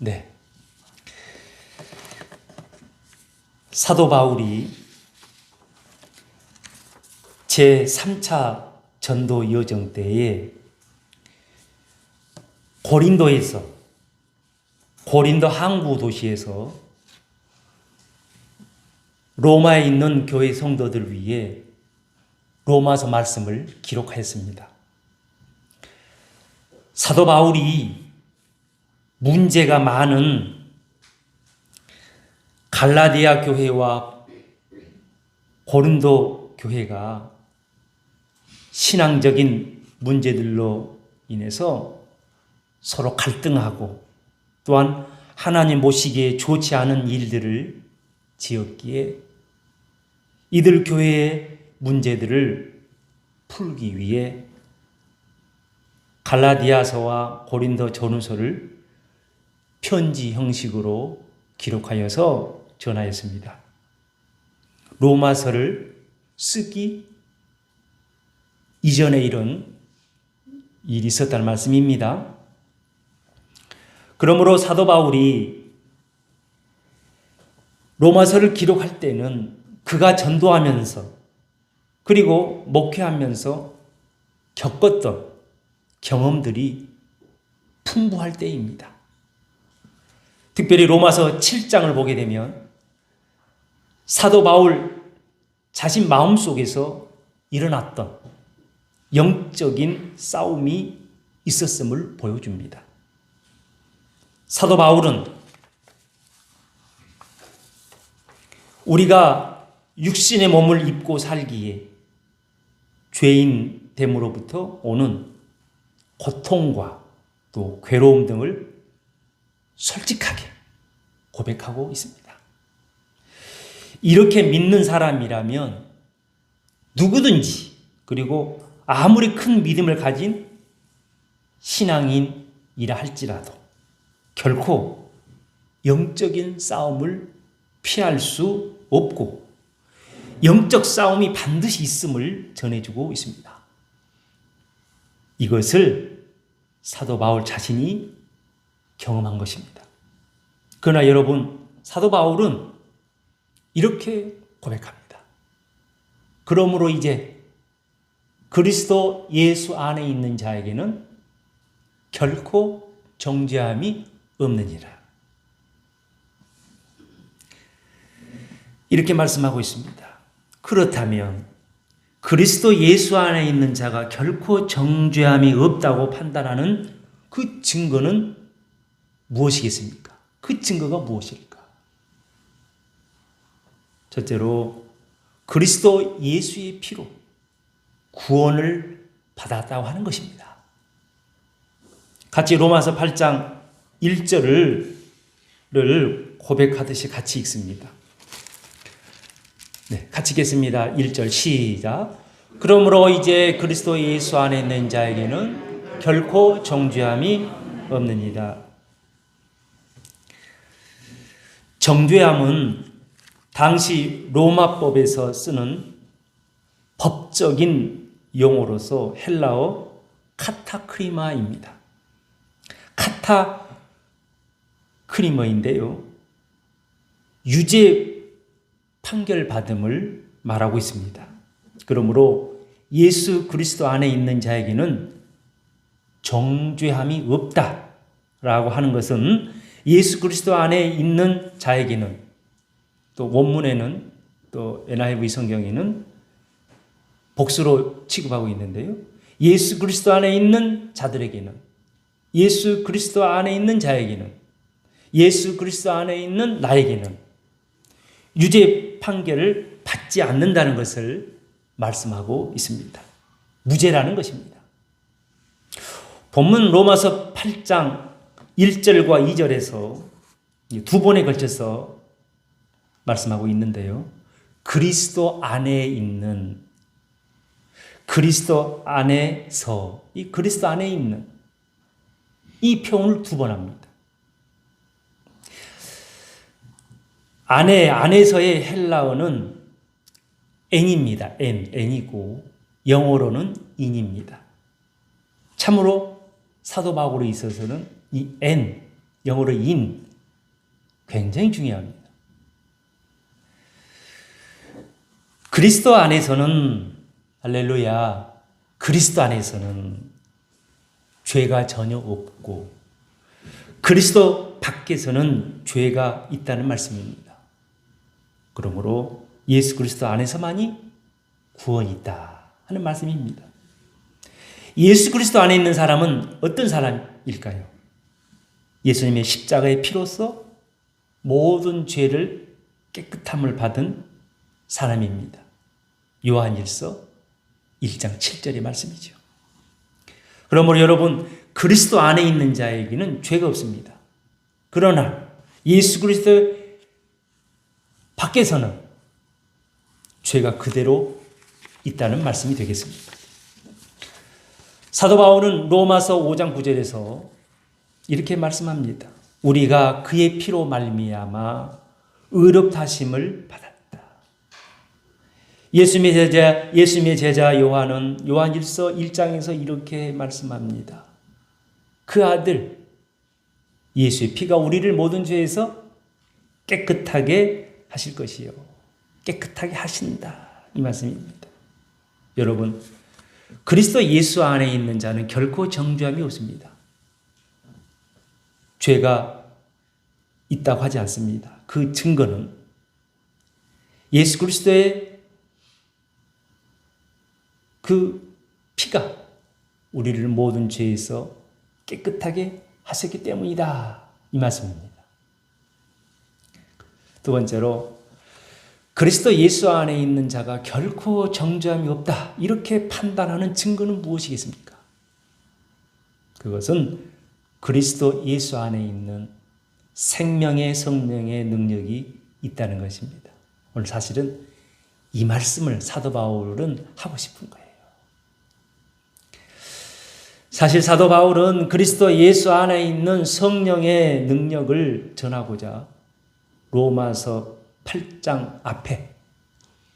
네. 사도 바울이 제3차 전도 여정 때에 고린도 항구 도시에서 로마에 있는 교회 성도들 위해 로마서 말씀을 기록하였습니다. 사도 바울이 문제가 많은 갈라디아 교회와 고린도 교회가 신앙적인 문제들로 인해서 서로 갈등하고 또한 하나님 보시기에 좋지 않은 일들을 지었기에 이들 교회의 문제들을 풀기 위해 갈라디아서와 고린도 전후서를 편지 형식으로 기록하여서 전하였습니다. 로마서를 쓰기 이전에 이런 일이 있었다는 말씀입니다. 그러므로 사도 바울이 로마서를 기록할 때는 그가 전도하면서 그리고 목회하면서 겪었던 경험들이 풍부할 때입니다. 특별히 로마서 7장을 보게 되면 사도 바울 자신 마음속에서 일어났던 영적인 싸움이 있었음을 보여줍니다. 사도 바울은 우리가 육신의 몸을 입고 살기에 죄인 됨으로부터 오는 고통과 또 괴로움 등을 솔직하게 고백하고 있습니다. 이렇게 믿는 사람이라면 누구든지 그리고 아무리 큰 믿음을 가진 신앙인이라 할지라도 결코 영적인 싸움을 피할 수 없고 영적 싸움이 반드시 있음을 전해주고 있습니다. 이것을 사도 바울 자신이 경험한 것입니다. 그러나 여러분, 사도 바울은 이렇게 고백합니다. 그러므로 이제 그리스도 예수 안에 있는 자에게는 결코 정죄함이 없느니라. 이렇게 말씀하고 있습니다. 그렇다면 그리스도 예수 안에 있는 자가 결코 정죄함이 없다고 판단하는 그 증거는 무엇이겠습니까? 그 증거가 무엇일까? 첫째로 그리스도 예수의 피로 구원을 받았다고 하는 것입니다. 같이 로마서 8장 1절을 고백하듯이 같이 읽습니다. 네, 같이 읽겠습니다. 1절 시작. 그러므로 이제 그리스도 예수 안에 있는 자에게는 결코 정죄함이 없느니라. 정죄함은 당시 로마법에서 쓰는 법적인 용어로서 헬라어 카타크리마입니다. 카타크리머인데요. 유죄 판결 받음을 말하고 있습니다. 그러므로 예수 그리스도 안에 있는 자에게는 정죄함이 없다라고 하는 것은 예수 그리스도 안에 있는 자에게는 또 원문에는 또 NIV 성경에는 복수로 취급하고 있는데요. 예수 그리스도 안에 있는 자들에게는 예수 그리스도 안에 있는 자에게는 예수 그리스도 안에 있는 나에게는 유죄 판결을 받지 않는다는 것을 말씀하고 있습니다. 무죄라는 것입니다. 본문 로마서 8장 1절과 2절에서 두 번에 걸쳐서 말씀하고 있는데요. 그리스도 안에 있는, 그리스도 안에서, 이 그리스도 안에 있는 이 표현을 두 번 합니다. 안에서의 헬라어는 n입니다. n이고 영어로는 in입니다. 참으로 사도 바울에 있어서는 이 n, 영어로 in 굉장히 중요합니다. 그리스도 안에서는 할렐루야, 그리스도 안에서는 죄가 전혀 없고 그리스도 밖에서는 죄가 있다는 말씀입니다. 그러므로 예수 그리스도 안에서만이 구원이 있다 하는 말씀입니다. 예수 그리스도 안에 있는 사람은 어떤 사람일까요? 예수님의 십자가의 피로써 모든 죄를 깨끗함을 받은 사람입니다. 요한일서 1장 7절의 말씀이죠. 그러므로 여러분, 그리스도 안에 있는 자에게는 죄가 없습니다. 그러나 예수 그리스도 밖에서는 죄가 그대로 있다는 말씀이 되겠습니다. 사도 바울은 로마서 5장 9절에서 이렇게 말씀합니다. 우리가 그의 피로 말미암아 의롭다심을 받았다. 예수님의 제자 요한은 요한일서 1장에서 이렇게 말씀합니다. 그 아들 예수의 피가 우리를 모든 죄에서 깨끗하게 하실 것이요. 깨끗하게 하신다. 이 말씀입니다. 여러분, 그리스도 예수 안에 있는 자는 결코 정죄함이 없습니다. 죄가 있다고 하지 않습니다. 그 증거는 예수 그리스도의 그 피가 우리를 모든 죄에서 깨끗하게 하셨기 때문이다. 이 말씀입니다. 두 번째로 그리스도 예수 안에 있는 자가 결코 정죄함이 없다. 이렇게 판단하는 증거는 무엇이겠습니까? 그것은 그리스도 예수 안에 있는 생명의 성령의 능력이 있다는 것입니다. 오늘 사실은 이 말씀을 사도 바울은 하고 싶은 거예요. 사실 사도 바울은 그리스도 예수 안에 있는 성령의 능력을 전하고자 로마서 8장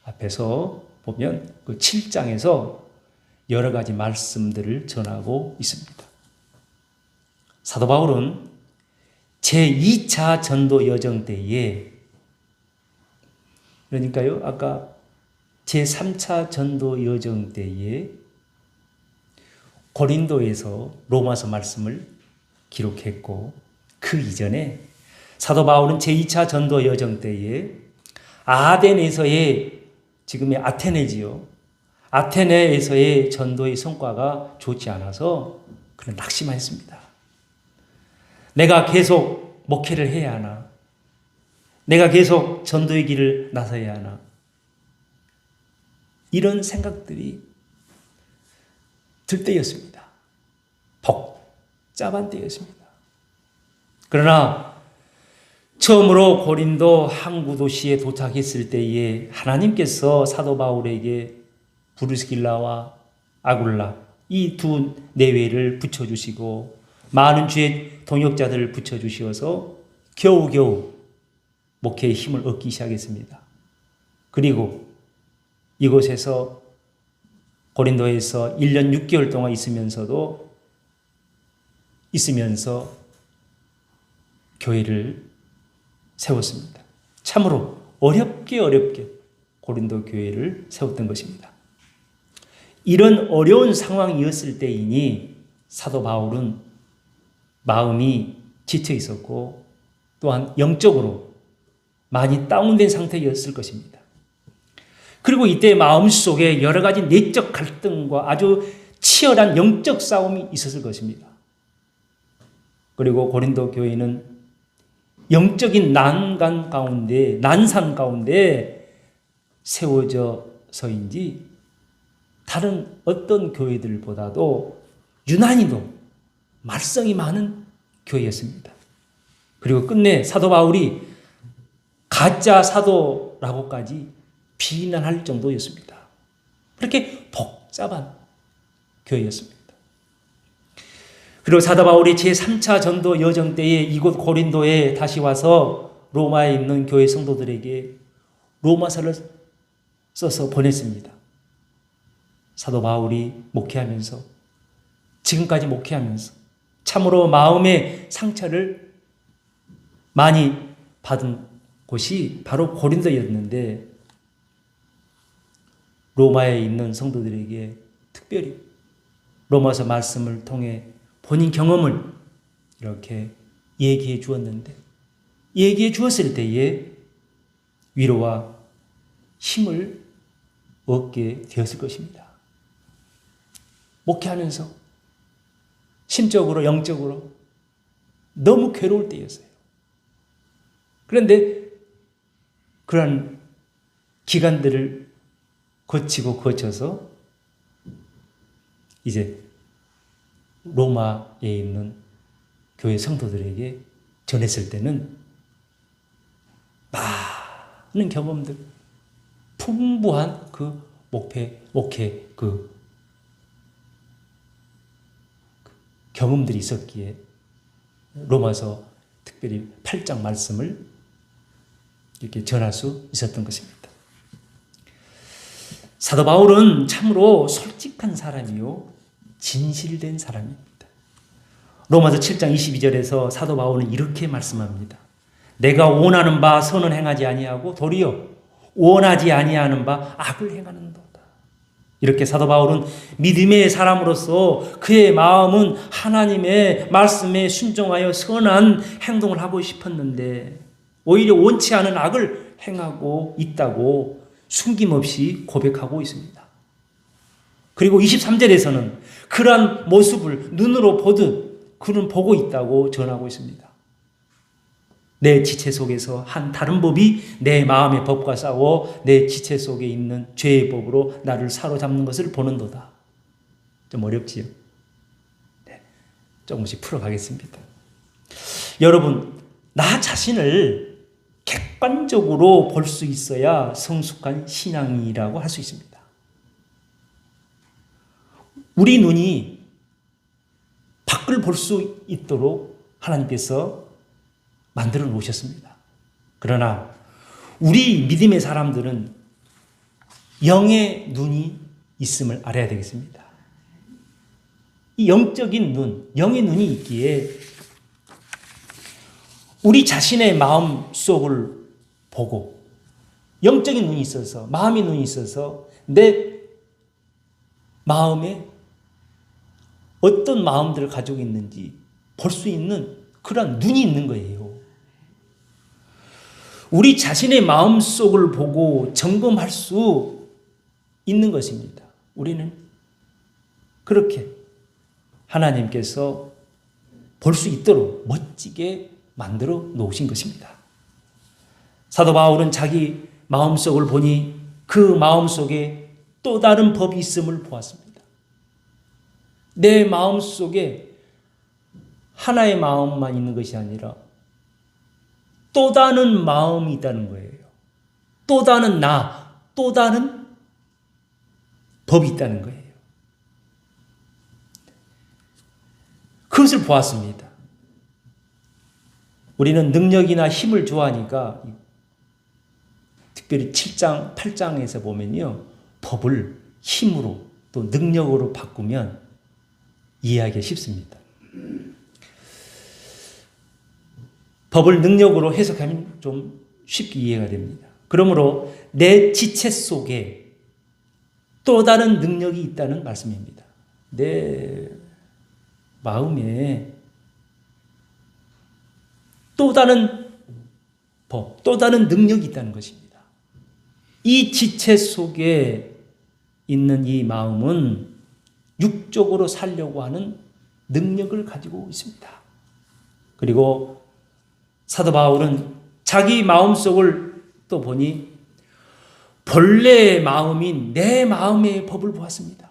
앞에서 보면 그 7장에서 여러 가지 말씀들을 전하고 있습니다. 사도 바울은 제2차 전도 여정 때에, 그러니까요, 아까 제3차 전도 여정 때에 고린도에서 로마서 말씀을 기록했고, 그 이전에 사도 바울은 제2차 전도 여정 때에 아덴에서의, 지금의 아테네지요, 아테네에서의 전도의 성과가 좋지 않아서 그는 낙심했습니다. 내가 계속 목회를 해야 하나? 내가 계속 전도의 길을 나서야 하나? 이런 생각들이 들 때였습니다. 복잡한 때였습니다. 그러나 처음으로 고린도 항구 도시에 도착했을 때에 하나님께서 사도 바울에게 브루스길라와 아굴라 이 두 내외를 붙여주시고 많은 주의 동역자들을 붙여주셔서 겨우겨우 목회의 힘을 얻기 시작했습니다. 그리고 이곳에서 고린도에서 1년 6개월 동안 있으면서 교회를 세웠습니다. 참으로 어렵게 고린도 교회를 세웠던 것입니다. 이런 어려운 상황이었을 때이니 사도 바울은 마음이 지쳐 있었고 또한 영적으로 많이 다운된 상태였을 것입니다. 그리고 이때 마음속에 여러 가지 내적 갈등과 아주 치열한 영적 싸움이 있었을 것입니다. 그리고 고린도 교회는 영적인 난산 가운데 세워져서인지 다른 어떤 교회들보다도 유난히도 말썽이 많은 교회였습니다. 그리고 끝내 사도 바울이 가짜 사도라고까지 비난할 정도였습니다. 그렇게 복잡한 교회였습니다. 그리고 사도 바울이 제3차 전도 여정 때에 이곳 고린도에 다시 와서 로마에 있는 교회 성도들에게 로마서를 써서 보냈습니다. 사도 바울이 목회하면서, 지금까지 목회하면서 참으로 마음의 상처를 많이 받은 곳이 바로 고린도였는데 로마에 있는 성도들에게 특별히 로마서 말씀을 통해 본인 경험을 이렇게 얘기해 주었는데 얘기해 주었을 때에 위로와 힘을 얻게 되었을 것입니다. 목회하면서 심적으로 영적으로 너무 괴로울 때였어요. 그런데 그러한 기간들을 거쳐서 이제 로마에 있는 교회 성도들에게 전했을 때는 많은 경험들, 풍부한 그 목회 그 경험들이 있었기에 로마서 특별히 8장 말씀을 이렇게 전할 수 있었던 것입니다. 사도 바울은 참으로 솔직한 사람이요 진실된 사람입니다. 로마서 7장 22절에서 사도 바울은 이렇게 말씀합니다. 내가 원하는 바 선은 행하지 아니하고 도리어 원하지 아니하는 바 악을 행하는도다. 이렇게 사도 바울은 믿음의 사람으로서 그의 마음은 하나님의 말씀에 순종하여 선한 행동을 하고 싶었는데 오히려 원치 않은 악을 행하고 있다고 숨김없이 고백하고 있습니다. 그리고 23절에서는 그러한 모습을 눈으로 보듯 그는 보고 있다고 전하고 있습니다. 내 지체 속에서 한 다른 법이 내 마음의 법과 싸워 내 지체 속에 있는 죄의 법으로 나를 사로잡는 것을 보는도다. 좀 어렵지요? 네, 조금씩 풀어가겠습니다. 여러분, 나 자신을 객관적으로 볼 수 있어야 성숙한 신앙이라고 할 수 있습니다. 우리 눈이 밖을 볼 수 있도록 하나님께서 만들어 놓으셨습니다. 그러나 우리 믿음의 사람들은 영의 눈이 있음을 알아야 되겠습니다. 이 영적인 눈, 영의 눈이 있기에 우리 자신의 마음 속을 보고 영적인 눈이 있어서 마음의 눈이 있어서 내 마음에 어떤 마음들을 가지고 있는지 볼 수 있는 그런 눈이 있는 거예요. 우리 자신의 마음속을 보고 점검할 수 있는 것입니다. 우리는 그렇게 하나님께서 볼 수 있도록 멋지게 만들어 놓으신 것입니다. 사도 바울은 자기 마음속을 보니 그 마음속에 또 다른 법이 있음을 보았습니다. 내 마음속에 하나의 마음만 있는 것이 아니라 또 다른 마음이 있다는 거예요. 또 다른 나, 또 다른 법이 있다는 거예요. 그것을 보았습니다. 우리는 능력이나 힘을 좋아하니까 특별히 7장, 8장에서 보면요. 법을 힘으로 또 능력으로 바꾸면 이해하기 쉽습니다. 법을 능력으로 해석하면 좀 쉽게 이해가 됩니다. 그러므로 내 지체 속에 또 다른 능력이 있다는 말씀입니다. 내 마음에 또 다른 법, 또 다른 능력이 있다는 것입니다. 이 지체 속에 있는 이 마음은 육적으로 살려고 하는 능력을 가지고 있습니다. 그리고 사도 바울은 자기 마음속을 또 보니 본래의 마음인 내 마음의 법을 보았습니다.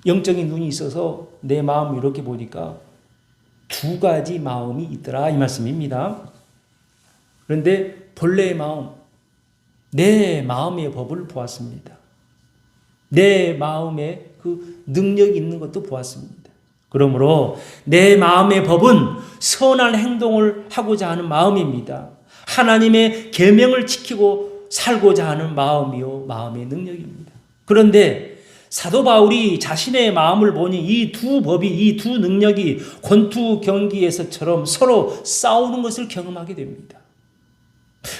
영적인 눈이 있어서 내 마음을 이렇게 보니까 두 가지 마음이 있더라 이 말씀입니다. 그런데 본래의 마음, 내 마음의 법을 보았습니다. 내 마음에 그 능력이 있는 것도 보았습니다. 그러므로 내 마음의 법은 선한 행동을 하고자 하는 마음입니다. 하나님의 계명을 지키고 살고자 하는 마음이요 마음의 능력입니다. 그런데 사도 바울이 자신의 마음을 보니 이 두 법이, 이 두 능력이 권투 경기에서처럼 서로 싸우는 것을 경험하게 됩니다.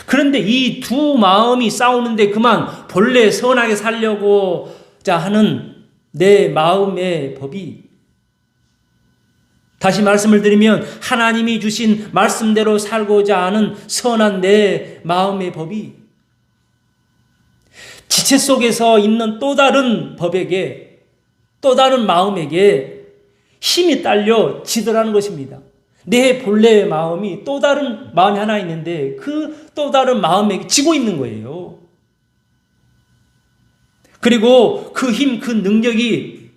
그런데 이 두 마음이 싸우는데 그만 본래 선하게 살려고자 하는 내 마음의 법이, 다시 말씀을 드리면 하나님이 주신 말씀대로 살고자 하는 선한 내 마음의 법이 지체 속에서 있는 또 다른 법에게, 또 다른 마음에게 힘이 딸려 지더라는 것입니다. 내 본래의 마음이 또 다른 마음이 하나 있는데 그 또 다른 마음에게 지고 있는 거예요. 그리고 그 힘, 그 능력이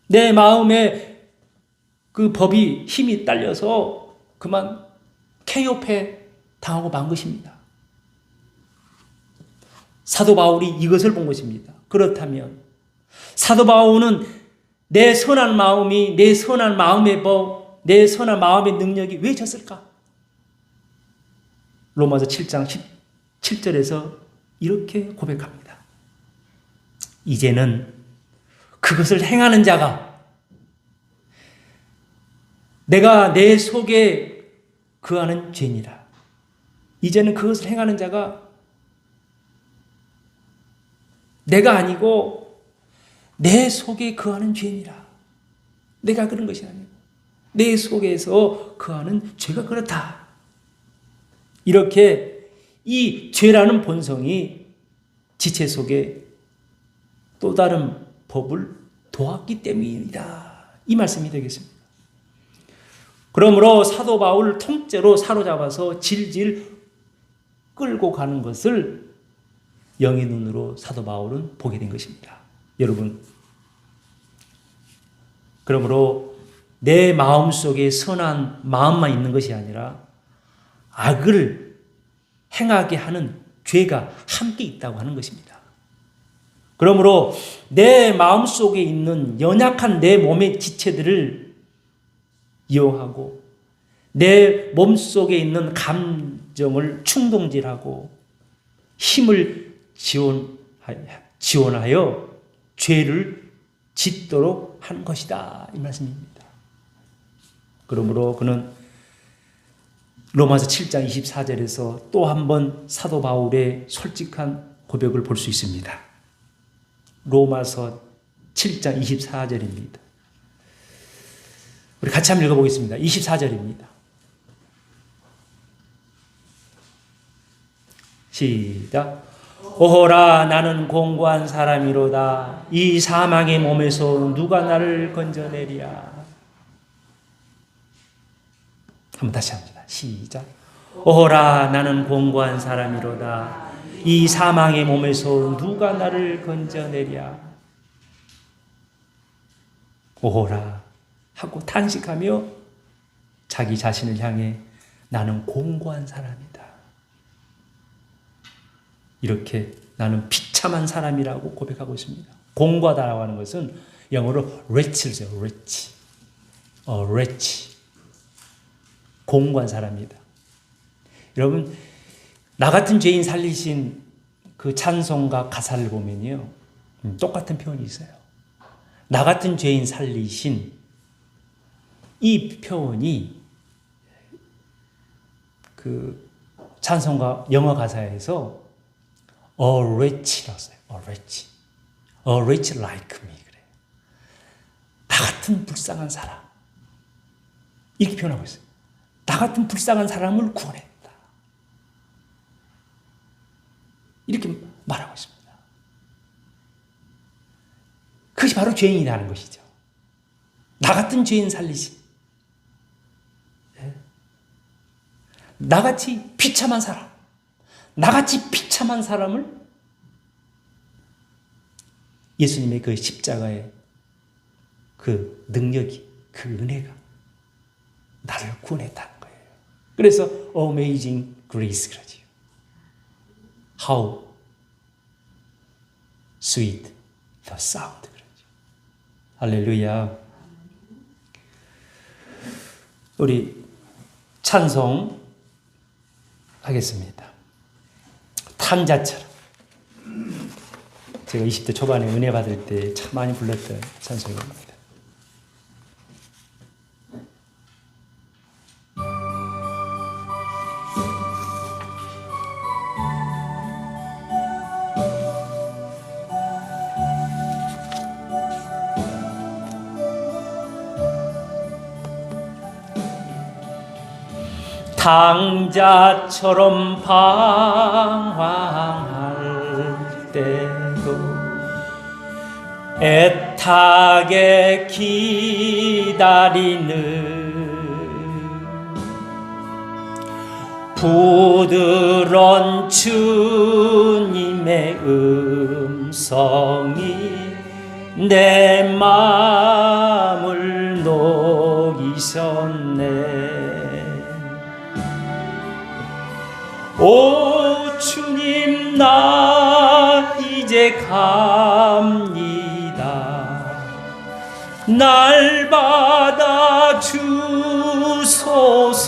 내 마음에 그 법이 힘이 딸려서 그만 KO패 당하고 만 것입니다. 사도 바울이 이것을 본 것입니다. 그렇다면 사도 바울은 내 선한 마음이, 내 선한 마음의 법, 내 선한 마음의 능력이 왜 졌을까? 로마서 7장 17절에서 이렇게 고백합니다. 이제는 그것을 행하는 자가, 내가 내 속에 거하는 죄니라. 이제는 그것을 행하는 자가 내가 아니고 내 속에 거하는 죄니라. 내가 그런 것이 아니고 내 속에서 거하는 죄가 그렇다. 이렇게 이 죄라는 본성이 지체 속에 또 다른 법을 도왔기 때문이다. 이 말씀이 되겠습니다. 그러므로 사도 바울을 통째로 사로잡아서 질질 끌고 가는 것을 영의 눈으로 사도 바울은 보게 된 것입니다. 여러분, 그러므로 내 마음속에 선한 마음만 있는 것이 아니라 악을 행하게 하는 죄가 함께 있다고 하는 것입니다. 그러므로 내 마음속에 있는 연약한 내 몸의 지체들을 이용하고 내 몸속에 있는 감정을 충동질하고 힘을 지원하여 죄를 짓도록 한 것이다. 이 말씀입니다. 그러므로 그는 로마서 7장 24절에서 또 한 번 사도 바울의 솔직한 고백을 볼 수 있습니다. 로마서 7장 24절입니다. 우리 같이 한번 읽어보겠습니다. 24절입니다. 시작. 오호라 나는 공고한 사람이로다. 이 사망의 몸에서 누가 나를 건져내리야. 한번 다시 합니다. 시작. 오호라 나는 공고한 사람이로다. 이 사망의 몸에서 누가 나를 건져내랴. 오호라 하고 탄식하며 자기 자신을 향해 나는 공고한 사람이다. 이렇게 나는 비참한 사람이라고 고백하고 있습니다. 공고하다라고 하는 것은 영어로 wretch죠. wretch. wretch. 공고한 사람이다. 여러분, 나 같은 죄인 살리신 그 찬송가 가사를 보면요, 똑같은 표현이 있어요. 나 같은 죄인 살리신 이 표현이 그 찬송가 영어 가사에서 a wretch라고 써요. a wretch. a wretch like me. 그래. 나 같은 불쌍한 사람. 이렇게 표현하고 있어요. 나 같은 불쌍한 사람을 구원했다. 이렇게 말하고 있습니다. 그것이 바로 죄인이라는 것이죠. 나 같은 죄인 살리신. 나같이 비참한 사람. 나같이 비참한 사람을 예수님의 그 십자가의 그 능력이, 그 은혜가 나를 구원했다는 거예요. 그래서 Amazing Grace 그러지요. How sweet the sound 그러죠. 할렐루야. 우리 찬송 하겠습니다. 탄자처럼 제가 20대 초반에 은혜 받을 때 참 많이 불렀던 찬송입니다. 당자처럼 방황할 때도 애타게 기다리는 부드러운 주님의 음성이 내 마음을 녹이셨네. 오 주님, 나 이제 갑니다. 날 받아 주소서.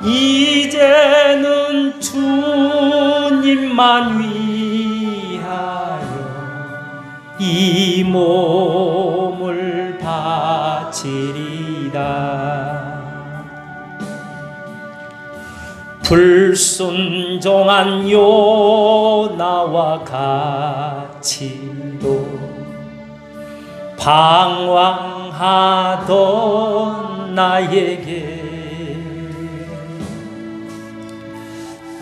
이제는 주님만 위하여 이 몸을 바치리다. 불순종한 요나와 같이도 방황하던 나에게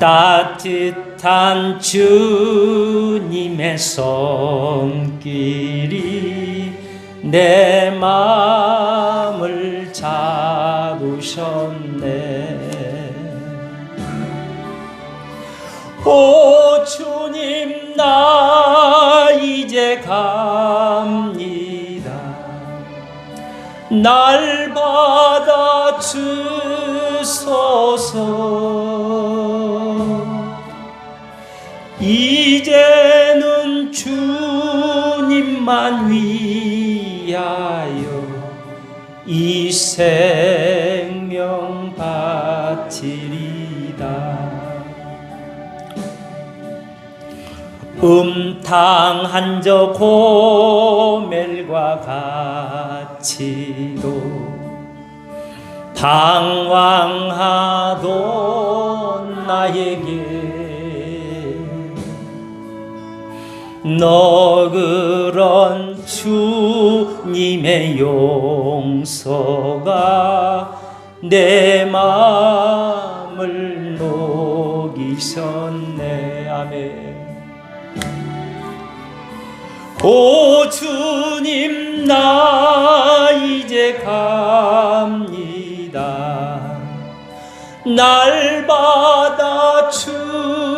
따뜻한 주님의 손길이 내 마음을 잡으셨네. 오 주님, 나 이제 갑니다. 날 받아 주소서. 이제는 주님만 위하여 이 생명 바치리다. 음탕한 저 고멜과 같이도 방황하던 나에게 너그런 주님의 용서가 내 마음을 녹이셨네. 아멘. 오 주님, 나 이제 갑니다. 날 받아 주소서.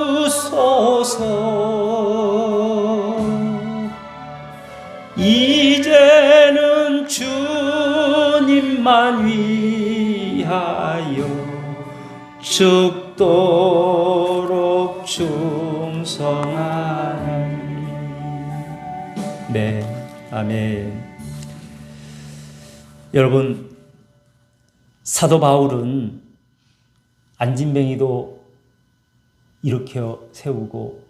이제는 주님만 위하여 죽도록 충성하리. 네, 아멘. 여러분, 사도 바울은 안진뱅이도 일으켜 세우고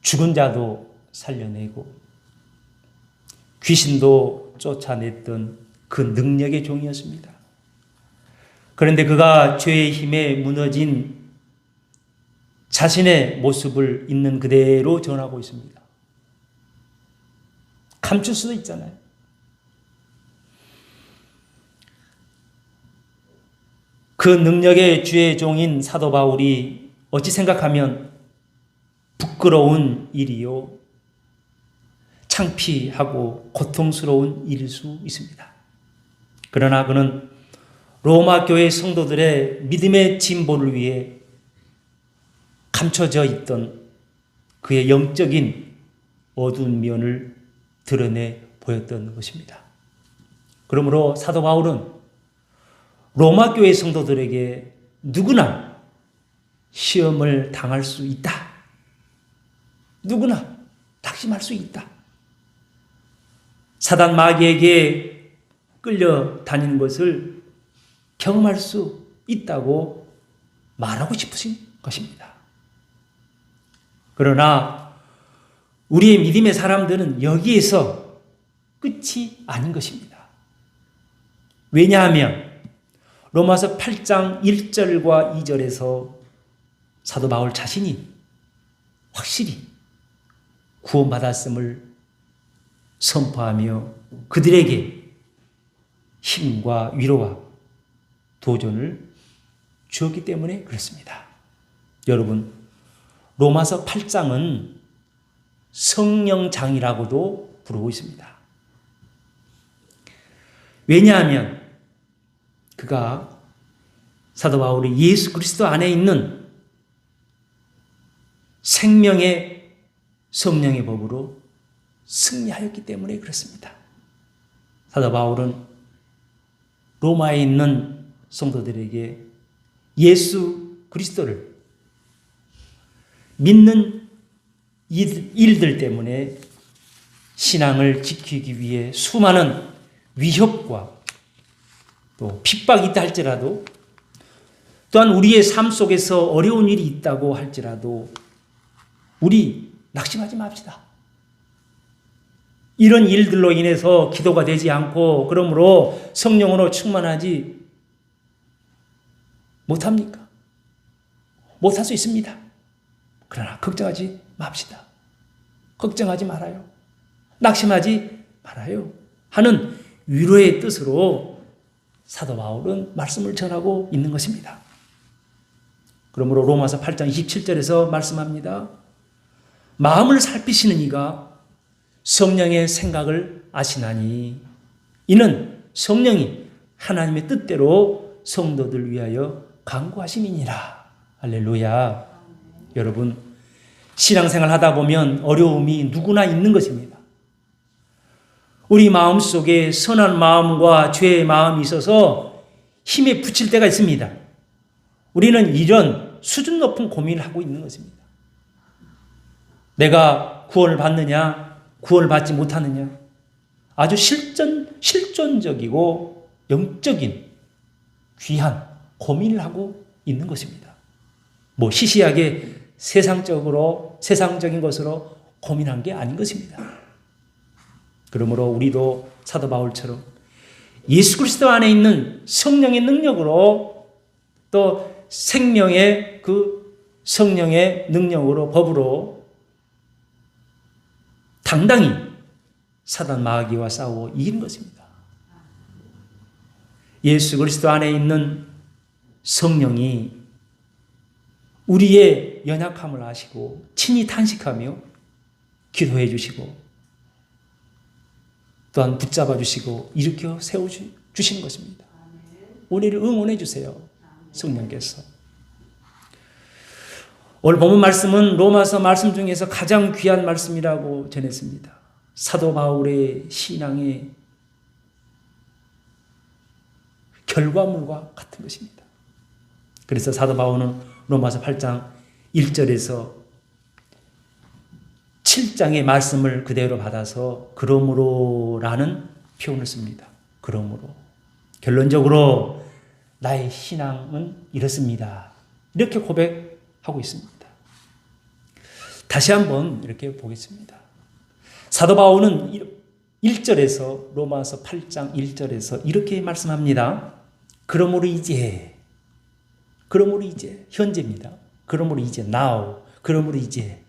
죽은 자도 살려내고 귀신도 쫓아냈던 그 능력의 종이었습니다. 그런데 그가 죄의 힘에 무너진 자신의 모습을 있는 그대로 전하고 있습니다. 감출 수도 있잖아요. 그 능력의 주의 종인 사도 바울이 어찌 생각하면 부끄러운 일이요, 창피하고 고통스러운 일일 수 있습니다. 그러나 그는 로마 교회 성도들의 믿음의 진보를 위해 감춰져 있던 그의 영적인 어두운 면을 드러내 보였던 것입니다. 그러므로 사도 바울은 로마 교회 성도들에게 누구나 시험을 당할 수 있다. 누구나 낙심할 수 있다. 사단 마귀에게 끌려다니는 것을 경험할 수 있다고 말하고 싶으신 것입니다. 그러나 우리의 믿음의 사람들은 여기에서 끝이 아닌 것입니다. 왜냐하면 로마서 8장 1절과 2절에서 사도 바울 자신이 확실히 구원받았음을 선포하며 그들에게 힘과 위로와 도전을 주었기 때문에 그렇습니다. 여러분, 로마서 8장은 성령장이라고도 부르고 있습니다. 왜냐하면 그가 사도 바울이 예수 그리스도 안에 있는 생명의 성령의 법으로 승리하였기 때문에 그렇습니다. 사도 바울은 로마에 있는 성도들에게 예수 그리스도를 믿는 일들 때문에 신앙을 지키기 위해 수많은 위협과 또 핍박이 있다 할지라도, 또한 우리의 삶 속에서 어려운 일이 있다고 할지라도 우리 낙심하지 맙시다. 이런 일들로 인해서 기도가 되지 않고 그러므로 성령으로 충만하지 못합니까? 못할 수 있습니다. 그러나 걱정하지 맙시다. 걱정하지 말아요. 낙심하지 말아요. 하는 위로의 뜻으로 사도 바울은 말씀을 전하고 있는 것입니다. 그러므로 로마서 8장 27절에서 말씀합니다. 마음을 살피시는 이가 성령의 생각을 아시나니 이는 성령이 하나님의 뜻대로 성도들 위하여 간구하심이니라. 할렐루야. 여러분, 신앙생활 하다 보면 어려움이 누구나 있는 것입니다. 우리 마음속에 선한 마음과 죄의 마음이 있어서 힘에 부칠 때가 있습니다. 우리는 이런 수준 높은 고민을 하고 있는 것입니다. 내가 구원을 받느냐, 구원을 받지 못하느냐, 아주 실존적이고 영적인 귀한 고민을 하고 있는 것입니다. 뭐 시시하게 세상적인 것으로 고민한 게 아닌 것입니다. 그러므로 우리도 사도 바울처럼 예수 그리스도 안에 있는 성령의 능력으로 또 생명의 그 성령의 능력으로 법으로 당당히 사단 마귀와 싸워 이기는 것입니다. 예수 그리스도 안에 있는 성령이 우리의 연약함을 아시고 친히 탄식하며 기도해 주시고 또한 붙잡아 주시고 일으켜 세워 주시는 것입니다. 우리를 응원해 주세요. 성령께서. 오늘 본문 말씀은 로마서 말씀 중에서 가장 귀한 말씀이라고 전했습니다. 사도 바울의 신앙의 결과물과 같은 것입니다. 그래서 사도 바울은 로마서 8장 1절에서 7장의 말씀을 그대로 받아서 그러므로라는 표현을 씁니다. 그러므로. 결론적으로 나의 신앙은 이렇습니다. 이렇게 고백하고 있습니다. 다시 한번 이렇게 보겠습니다. 사도 바울은 1절에서 로마서 8장 1절에서 이렇게 말씀합니다. 그러므로 이제 현재입니다. 그러므로 이제 now 그러므로 이제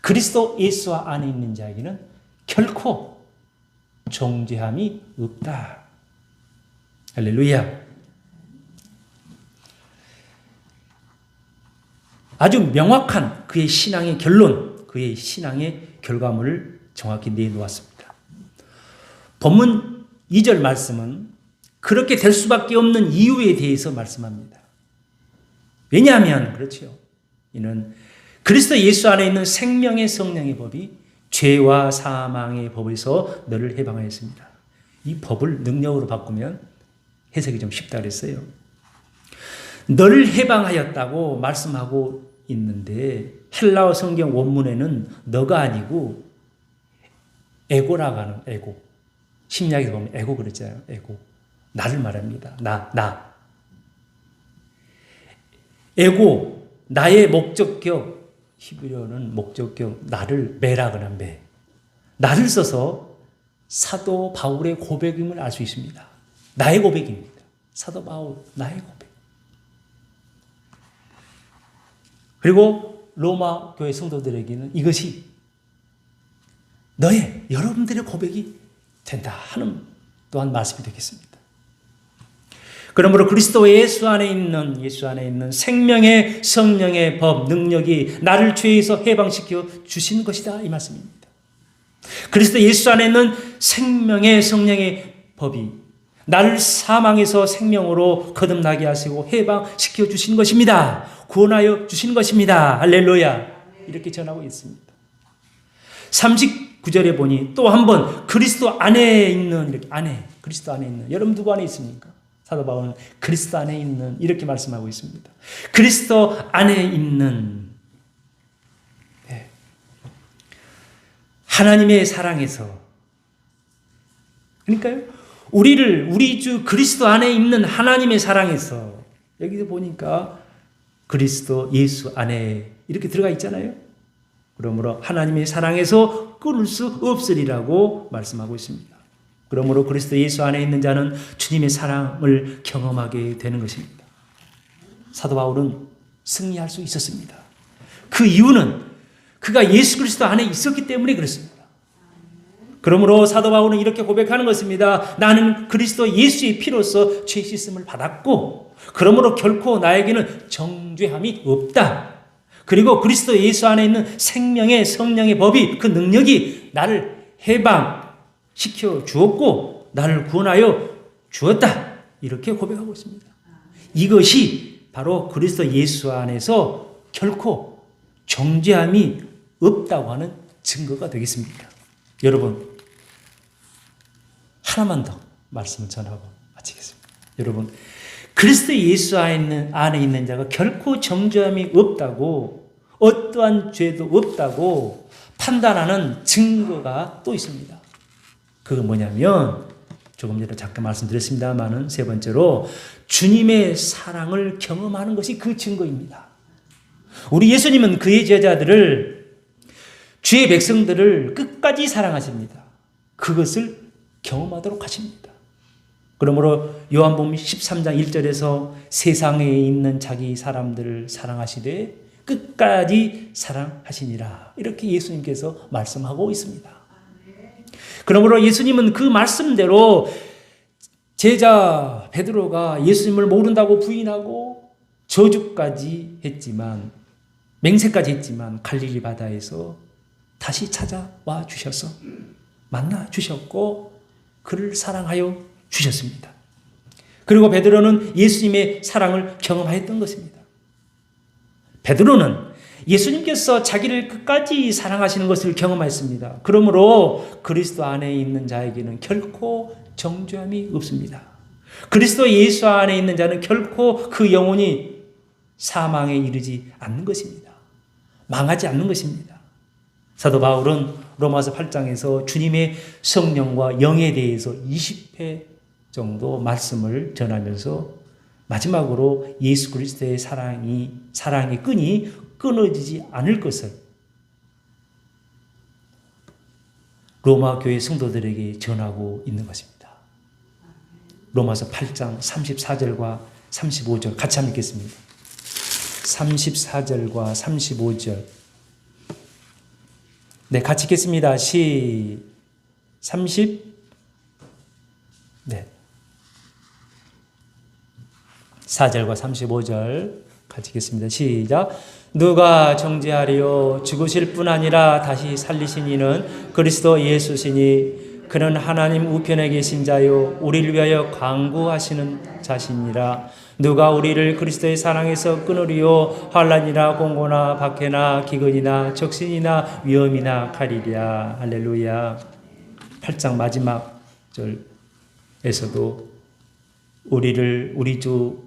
그리스도 예수와 안에 있는 자에게는 결코 정죄함이 없다. 할렐루야. 아주 명확한 그의 신앙의 결론, 그의 신앙의 결과물을 정확히 내놓았습니다. 본문 2절 말씀은 그렇게 될 수밖에 없는 이유에 대해서 말씀합니다. 왜냐하면 그렇죠. 이는 그리스도 예수 안에 있는 생명의 성령의 법이 죄와 사망의 법에서 너를 해방하였습니다. 이 법을 능력으로 바꾸면 해석이 좀 쉽다 그랬어요. 너를 해방하였다고 말씀하고 있는데 헬라어 성경 원문에는 너가 아니고 에고라고 하는 에고. 심리학에서 보면 에고 그랬잖아요. 에고. 나를 말합니다. 나. 에고, 나의 목적격, 히브리어는 목적격 나를 매라거나 매. 나를 써서 사도 바울의 고백임을 알 수 있습니다. 나의 고백입니다. 사도 바울 나의 고백. 그리고 로마 교회 성도들에게는 이것이 여러분들의 고백이 된다 하는 또한 말씀이 되겠습니다. 그러므로 그리스도 예수 안에 있는 생명의 성령의 법, 능력이 나를 죄에서 해방시켜 주신 것이다 이 말씀입니다. 그리스도 예수 안에 있는 생명의 성령의 법이 나를 사망에서 생명으로 거듭나게 하시고 해방시켜 주신 것입니다. 구원하여 주신 것입니다. 할렐루야. 이렇게 전하고 있습니다. 39절에 보니 또 한 번 그리스도 안에 있는 그리스도 안에 있는 여러분 누구 안에 있습니까? 사도 바울은 그리스도 안에 있는 이렇게 말씀하고 있습니다. 그리스도 안에 있는 하나님의 사랑에서 그러니까요. 우리 주 그리스도 안에 있는 하나님의 사랑에서 여기서 보니까 그리스도 예수 안에 이렇게 들어가 있잖아요. 그러므로 하나님의 사랑에서 끊을 수 없으리라고 말씀하고 있습니다. 그러므로 그리스도 예수 안에 있는 자는 주님의 사랑을 경험하게 되는 것입니다. 사도 바울은 승리할 수 있었습니다. 그 이유는 그가 예수 그리스도 안에 있었기 때문에 그렇습니다. 그러므로 사도 바울은 이렇게 고백하는 것입니다. 나는 그리스도 예수의 피로써 죄 씻음을 받았고 그러므로 결코 나에게는 정죄함이 없다. 그리고 그리스도 예수 안에 있는 생명의 성령의 법이 그 능력이 나를 해방시켜 주었고 나를 구원하여 주었다. 이렇게 고백하고 있습니다. 이것이 바로 그리스도 예수 안에서 결코 정죄함이 없다고 하는 증거가 되겠습니다. 여러분 하나만 더 말씀을 전하고 마치겠습니다. 여러분 그리스도 예수 안에 있는 자가 결코 정죄함이 없다고 어떠한 죄도 없다고 판단하는 증거가 또 있습니다. 그건 뭐냐면 조금 전에 잠깐 말씀드렸습니다만은 세 번째로 주님의 사랑을 경험하는 것이 그 증거입니다. 우리 예수님은 그의 제자들을 주의 백성들을 끝까지 사랑하십니다. 그것을 경험하도록 하십니다. 그러므로 요한복음 13장 1절에서 세상에 있는 자기 사람들을 사랑하시되 끝까지 사랑하시니라. 이렇게 예수님께서 말씀하고 있습니다. 그러므로 예수님은 그 말씀대로 제자 베드로가 예수님을 모른다고 부인하고 저주까지 했지만 맹세까지 했지만 갈릴리 바다에서 다시 찾아와 주셔서 만나 주셨고 그를 사랑하여 주셨습니다. 그리고 베드로는 예수님의 사랑을 경험하였던 것입니다. 베드로는 예수님께서 자기를 끝까지 사랑하시는 것을 경험하였습니다. 그러므로 그리스도 안에 있는 자에게는 결코 정죄함이 없습니다. 그리스도 예수 안에 있는 자는 결코 그 영혼이 사망에 이르지 않는 것입니다. 망하지 않는 것입니다. 사도 바울은 로마서 8장에서 주님의 성령과 영에 대해서 20회 정도 말씀을 전하면서 마지막으로 예수 그리스도의 사랑의 끈이 끊어지지 않을 것을 로마 교회 성도들에게 전하고 있는 것입니다. 로마서 8장 34절과 35절 같이 한번 읽겠습니다. 34절과 35절 네, 같이 읽겠습니다. 4절과 35절 같이 읽겠습니다. 시작. 누가 정죄하리요? 죽으실 뿐 아니라 다시 살리신 이는 그리스도 예수시니 그는 하나님 우편에 계신 자요 우리를 위하여 강구하시는 자시니라. 누가 우리를 그리스도의 사랑에서 끊으리요? 환난이나 공고나 박해나 기근이나 적신이나 위험이나 칼이랴. 할렐루야. 8장 마지막 절에서도 우리 주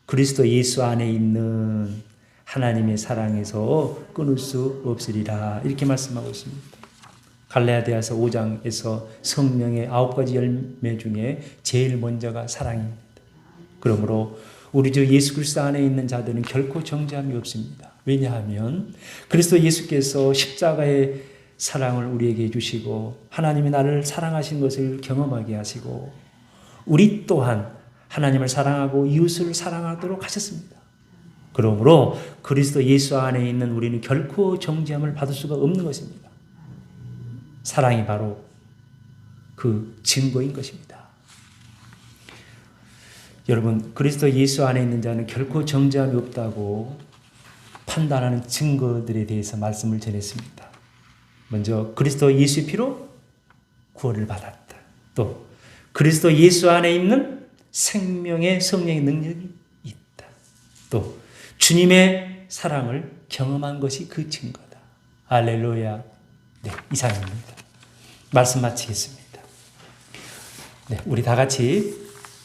그리스도 예수 안에 있는 하나님의 사랑에서 끊을 수 없으리라. 이렇게 말씀하고 있습니다. 갈라디아서 5장에서 성령의 9가지 열매 중에 제일 먼저가 사랑입니다. 그러므로 우리 주 예수 그리스도 안에 있는 자들은 결코 정죄함이 없습니다. 왜냐하면 그리스도 예수께서 십자가의 사랑을 우리에게 해주시고 하나님이 나를 사랑하신 것을 경험하게 하시고 우리 또한 하나님을 사랑하고 이웃을 사랑하도록 하셨습니다. 그러므로 그리스도 예수 안에 있는 우리는 결코 정죄함을 받을 수가 없는 것입니다. 사랑이 바로 그 증거인 것입니다. 여러분, 그리스도 예수 안에 있는 자는 결코 정죄함이 없다고 판단하는 증거들에 대해서 말씀을 전했습니다. 먼저 그리스도 예수의 피로 구원을 받았다. 또 그리스도 예수 안에 있는 생명의 성령의 능력이 있다. 또 주님의 사랑을 경험한 것이 그 증거다. 할렐루야. 네, 이상입니다. 말씀 마치겠습니다. 네, 우리 다 같이